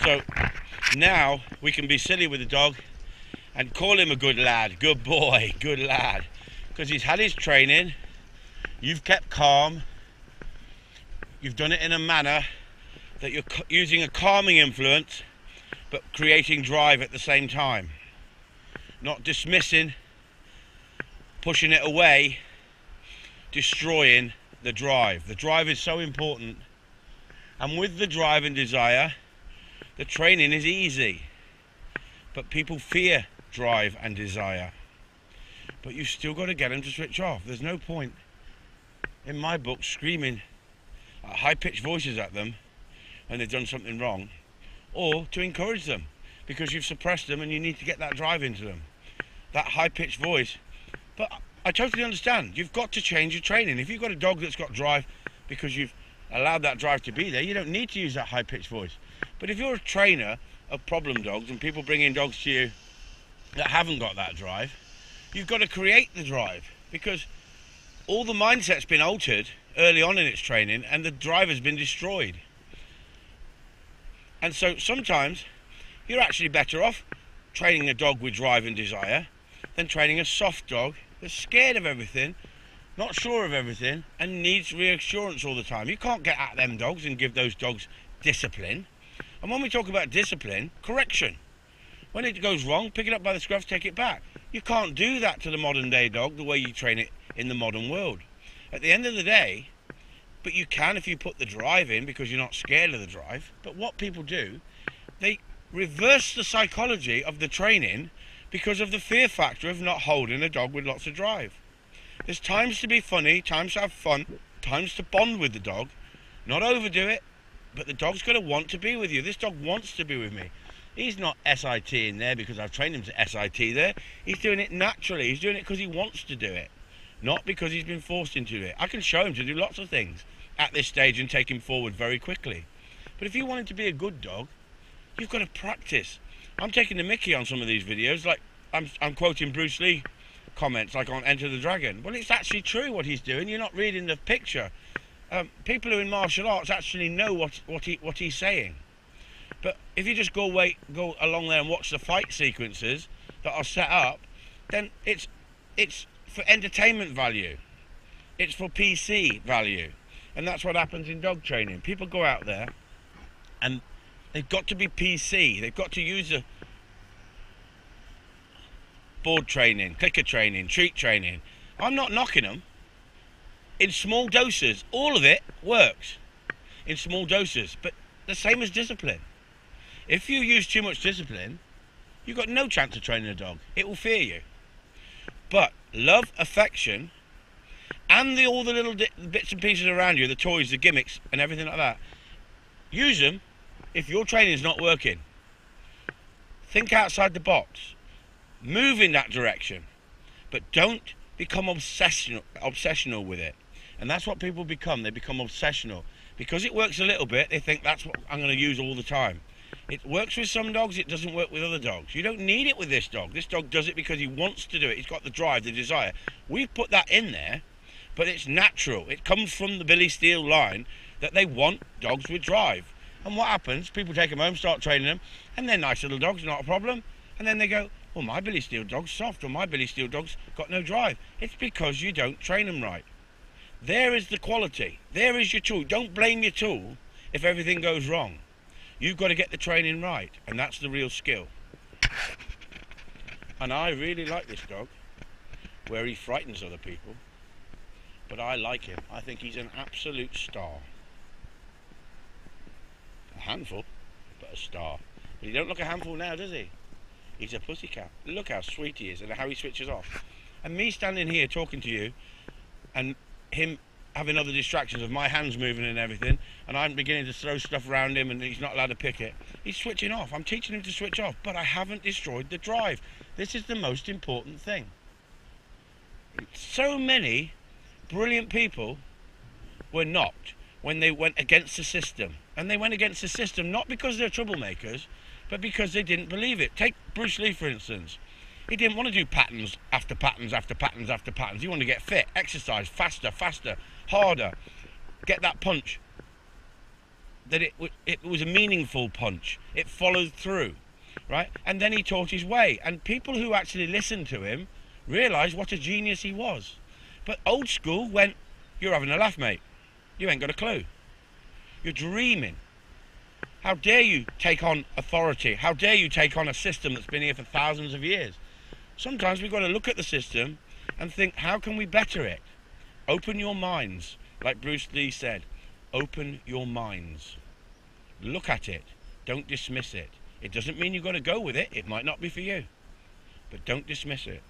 So now we can be silly with the dog and call him a good lad, good boy, good lad, because he's had his training, you've kept calm, you've done it in a manner that you're using a calming influence but creating drive at the same time, not dismissing, pushing it away, destroying the drive. The drive is so important, and with the drive and desire, the training is easy, but people fear drive and desire. But you've still got to get them to switch off. There's no point in my book screaming at high-pitched voices at them when they've done something wrong, or to encourage them because you've suppressed them and you need to get that drive into them, that high-pitched voice. But I totally understand. You've got to change your training. If you've got a dog that's got drive because you've allowed that drive to be there, you don't need to use that high-pitched voice. But if you're a trainer of problem dogs and people bring in dogs to you that haven't got that drive, you've got to create the drive, because all the mindset's been altered early on in its training and the drive has been destroyed. And so sometimes you're actually better off training a dog with drive and desire than training a soft dog that's scared of everything, not sure of everything, and needs reassurance all the time. You can't get at them dogs and give those dogs discipline. And when we talk about discipline, correction. When it goes wrong, pick it up by the scruff, take it back. You can't do that to the modern day dog the way you train it in the modern world. At the end of the day, but you can if you put the drive in because you're not scared of the drive. But what people do, they reverse the psychology of the training because of the fear factor of not holding a dog with lots of drive. There's times to be funny, times to have fun, times to bond with the dog. Not overdo it, but the dog's got to want to be with you. This dog wants to be with me. He's not SIT in there because I've trained him to SIT there. He's doing it naturally. He's doing it because he wants to do it, not because he's been forced into it. I can show him to do lots of things at this stage and take him forward very quickly. But if you want him to be a good dog, you've got to practice. I'm taking the mickey on some of these videos, like I'm quoting Bruce Lee comments, like on Enter the Dragon. Well, it's actually true what he's doing. You're not reading the picture. People who are in martial arts actually know what he's saying. But if you just go along there and watch the fight sequences that are set up, then it's for entertainment value. It's for PC value. And that's what happens in dog training. People go out there and they've got to be PC. They've got to use the board training, clicker training, treat training. I'm not knocking them. In small doses, all of it works in small doses, but the same as discipline. If you use too much discipline, you've got no chance of training a dog. It will fear you. But love, affection, and all the little bits and pieces around you, the toys, the gimmicks, and everything like that, use them if your training is not working. Think outside the box. Move in that direction. But don't become obsessional with it. And that's what people become. They become obsessional. Because it works a little bit, they think that's what I'm going to use all the time. It works with some dogs, it doesn't work with other dogs. You don't need it with this dog. This dog does it because he wants to do it. He's got the drive, the desire. We've put that in there, but it's natural. It comes from the Billy Steele line that they want dogs with drive. And what happens? People take them home, start training them, and they're nice little dogs, not a problem. And then they go, well, my Billy Steele dog's soft, or my Billy Steele dog's got no drive. It's because you don't train them right. There is the quality. There is your tool. Don't blame your tool if everything goes wrong. You've got to get the training right, and that's the real skill. And I really like this dog, where he frightens other people, but I like him. I think he's an absolute star. A handful, but a star. But he don't look a handful now, does he? He's a pussycat. Look how sweet he is and how he switches off. And me standing here talking to you, and him having other distractions of my hands moving and everything, and I'm beginning to throw stuff around him and he's not allowed to pick it. He's switching off. I'm teaching him to switch off, but I haven't destroyed the drive. This is the most important thing. So many brilliant people were knocked when they went against the system. And they went against the system not because they're troublemakers, but because they didn't believe it. Take Bruce Lee, for instance. He didn't want to do patterns after patterns after patterns after patterns. He wanted to get fit, exercise, faster, harder, get that punch, that it was a meaningful punch. It followed through, right? And then he taught his way. And people who actually listened to him realised what a genius he was. But old school went, you're having a laugh, mate. You ain't got a clue. You're dreaming. How dare you take on authority? How dare you take on a system that's been here for thousands of years? Sometimes we've got to look at the system and think, how can we better it? Open your minds, like Bruce Lee said. Open your minds. Look at it. Don't dismiss it. It doesn't mean you've got to go with it. It might not be for you. But don't dismiss it.